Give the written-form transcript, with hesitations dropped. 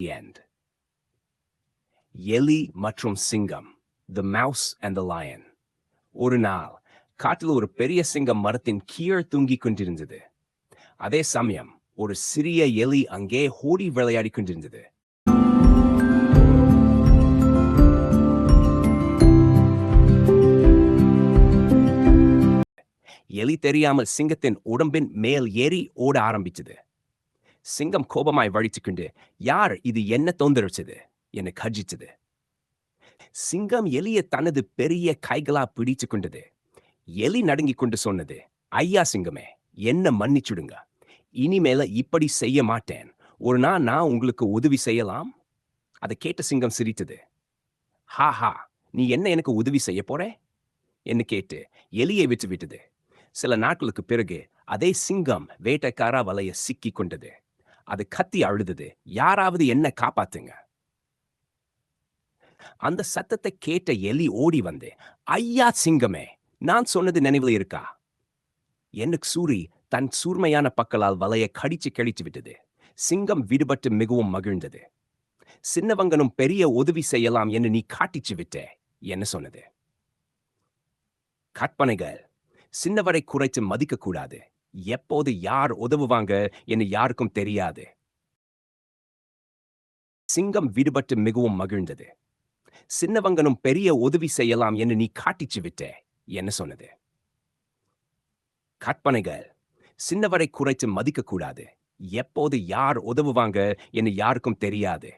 The end. எலி மற்றும் சிங்கம். The mouse and the lion. ஒரு நாள் காட்டில் ஒரு பெரிய சிங்கம் மரத்தின் கீழ் தூங்கிக் கொண்டிருந்தது. அதே சமயம் ஒரு சிறிய எலி அங்கே ஓடி விளையாடிக் கொண்டிருந்தது. எலி தெரியாமல் சிங்கத்தின் உடம்பின் மேல் ஏறி ஓட ஆரம்பிச்சது. சிங்கம் கோபமாய் வழித்துக்கொண்டு, யார் இது என்ன தொந்தரச்சது என கர்ஜித்தது. சிங்கம் எலியை தனது பெரிய கைகளா பிடிச்சு கொண்டது. எலி நடுங்கிக் கொண்டு சொன்னது, ஐயா சிங்கமே, என்ன மன்னிச்சுடுங்க, இனிமேல இப்படி செய்ய மாட்டேன். ஒரு நாள் நான் உங்களுக்கு உதவி செய்யலாம். அதை கேட்ட சிங்கம் சிரித்தது. ஹா, நீ என்ன எனக்கு உதவி செய்ய போறே என்று கேட்டு எலியை விட்டு விட்டது. சில நாட்களுக்கு பிறகு அதே சிங்கம் வேட்டைக்காரா வலைய சிக்கி கொண்டது. அது கத்தி அழுதது, யாராவது என்ன காப்பாத்துங்க. அந்த சத்தத்தை கேட்ட எலி ஓடி வந்து, ஐயா சிங்கமே, நான் சொன்னது நினைவில் இருக்கா என்று சூரி தன் சூர்மையான பக்கலால் வலைய கடிச்சு கிழித்து விட்டது. சிங்கம் விடுபட்டு மிகவும் மகிழ்ந்தது. சின்னவங்கனும் பெரிய உதவி செய்யலாம் என்று நீ காட்டிச்சு விட்டே என்ன சொன்னது. கற்பனைகள் சின்னவரை குறைத்து மதிக்க கூடாது. எப்போது யார் உதவுவாங்க என்று யாருக்கும் தெரியாது. சிங்கம் விடுபட்டு மிகவும் மகிழ்ந்தது. சின்னவங்கனும் பெரிய உதவி செய்யலாம் என்று நீ காட்டிச்சு விட்டே என்ன சொன்னது. கற்பனைகள் சின்னவரை குறைத்து மதிக்க கூடாது. எப்போது யார் உதவுவாங்க என்று யாருக்கும் தெரியாது.